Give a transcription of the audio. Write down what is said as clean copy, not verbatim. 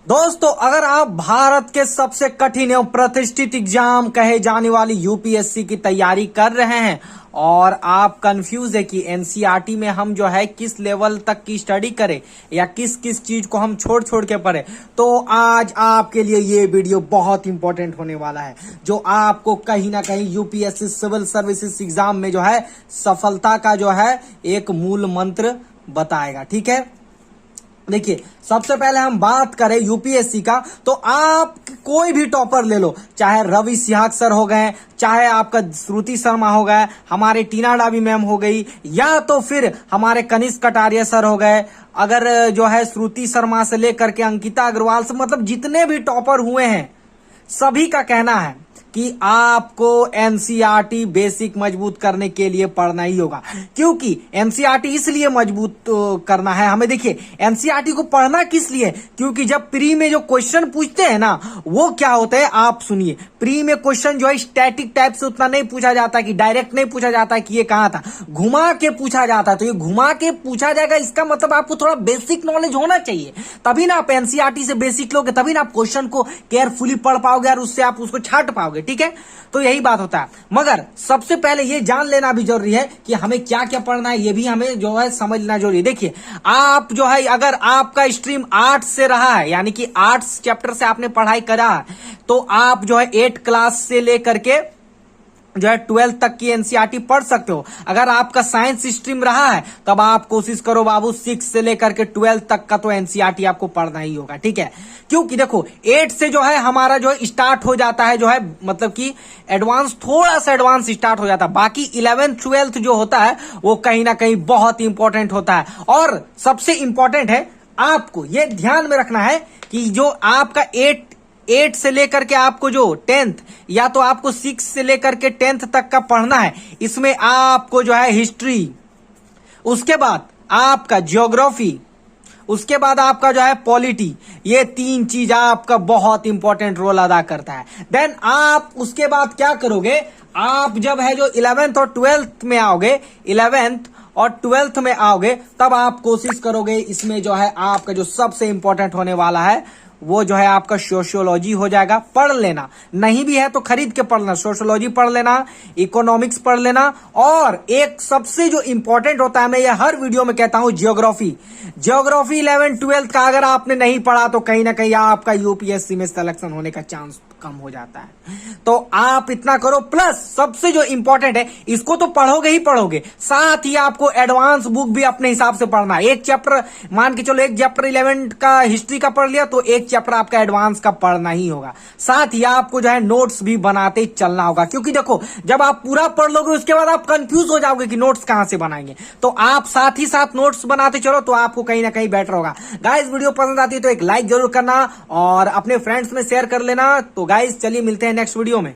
दोस्तों, अगर आप भारत के सबसे कठिन एवं प्रतिष्ठित एग्जाम कहे जाने वाली यूपीएससी की तैयारी कर रहे हैं और आप कंफ्यूज है कि एनसीईआरटी में हम जो है किस लेवल तक की स्टडी करें या किस किस चीज को हम छोड़ छोड़ के पढ़े, तो आज आपके लिए ये वीडियो बहुत इंपॉर्टेंट होने वाला है, जो आपको कहीं ना कहीं यूपीएससी सिविल सर्विसेज एग्जाम में जो है सफलता का जो है एक मूल मंत्र बताएगा। ठीक है, देखिए सबसे पहले हम बात करें यूपीएससी का, तो आप कोई भी टॉपर ले लो, चाहे रवि सिहाग सर हो गए, चाहे आपका श्रुति शर्मा हो गए, हमारे टीना डाबी मैम हो गई, या तो फिर हमारे कनिष्क कटारिया सर हो गए, अगर जो है श्रुति शर्मा से लेकर के अंकिता अग्रवाल से, मतलब जितने भी टॉपर हुए हैं सभी का कहना है कि आपको एनसीईआरटी बेसिक मजबूत करने के लिए पढ़ना ही होगा। क्योंकि एनसीईआरटी इसलिए मजबूत करना है हमें, देखिए एनसीईआरटी को पढ़ना किस लिए, क्योंकि जब प्री में जो क्वेश्चन पूछते हैं ना, वो क्या होता है आप सुनिए। प्री में क्वेश्चन जो है स्टैटिक टाइप से उतना नहीं पूछा जाता कि डायरेक्ट नहीं पूछा जाता कि ये कहां था, घुमा के पूछा जाता है। तो ये घुमा के पूछा जाएगा, इसका मतलब आपको थोड़ा बेसिक नॉलेज होना चाहिए, तभी ना आप एनसीईआरटी से बेसिक लोगे, तभी ना आप क्वेश्चन को केयरफुली पढ़ पाओगे और उससे आप उसको छाट पाओगे। ठीक है, तो यही बात होता है। मगर सबसे पहले ये जान लेना भी जरूरी है कि हमें क्या क्या पढ़ना है, ये भी हमें जो है समझना जरूरी है। देखिए आप जो है, अगर आपका स्ट्रीम आर्ट्स से रहा है, यानी कि आर्ट्स चैप्टर से आपने पढ़ाई करा है, तो आप जो है 8 क्लास से लेकर के जो है 12 तक की एनसीईआरटी पढ़ सकते हो। अगर आपका साइंस स्ट्रीम रहा है, तब आप कोशिश करो बाबू 6 से लेकर के 12 तक का तो एनसीईआरटी आपको पढ़ना ही होगा। ठीक है, क्योंकि देखो 8 से जो है हमारा जो है स्टार्ट हो जाता है, जो है मतलब कि एडवांस, थोड़ा सा एडवांस स्टार्ट हो जाता है। बाकी 11th 12th जो होता है वो कहीं ना कहीं बहुत इंपॉर्टेंट होता है। और सबसे इंपॉर्टेंट है, आपको ये ध्यान में रखना है कि जो आपका 8 से लेकर के आपको जो 10th, या तो आपको 6 से लेकर के 10th तक का पढ़ना है, इसमें आपको जो है हिस्ट्री, उसके बाद आपका ज्योग्राफी, उसके बाद आपका जो है पॉलिटी, ये 3 चीज आपका बहुत इंपॉर्टेंट रोल अदा करता है। देन आप उसके बाद क्या करोगे, आप जब है जो 11th और 12th में आओगे, 11th और 12th में आओगे, तब आप कोशिश करोगे इसमें जो है आपका जो सबसे इंपॉर्टेंट होने वाला है वो जो है आपका सोशियोलॉजी हो जाएगा। पढ़ लेना, नहीं भी है तो खरीद के पढ़ना, सोशियोलॉजी पढ़ लेना, इकोनॉमिक्स पढ़ लेना, और एक सबसे जो इंपॉर्टेंट होता है, मैं ये हर वीडियो में कहता हूं, ज्योग्राफी। ज्योग्राफी 11 12 का अगर आपने नहीं पढ़ा तो कहीं ना कहीं आपका यूपीएससी में सिलेक्शन होने का चांस कम हो जाता है। तो आप इतना करो, प्लस सबसे जो इंपॉर्टेंट है, इसको तो पढ़ोगे ही पढ़ोगे, साथ ही आपको एडवांस बुक भी अपने हिसाब से पढ़ना है। एक चैप्टर मान के चलो, एक चैप्टर 11 का हिस्ट्री का पढ़ लिया, तो एक चैप्टर आपका एडवांस का पढ़ना ही होगा। साथ ही आपको जो है नोट्स भी बनाते चलना होगा, क्योंकि देखो जब आप पूरा पढ़ लोगे उसके बाद आप कंफ्यूज हो जाओगे कि नोट्स कहां से बनाएंगे। तो आप साथ ही साथ नोट्स बनाते चलो, तो आपको कहीं ना कहीं बेटर होगा। गाइस, वीडियो पसंद आती है तो एक लाइक जरूर करना और अपने फ्रेंड्स में शेयर कर लेना। तो गाइस चलिए मिलते हैं नेक्स्ट वीडियो में।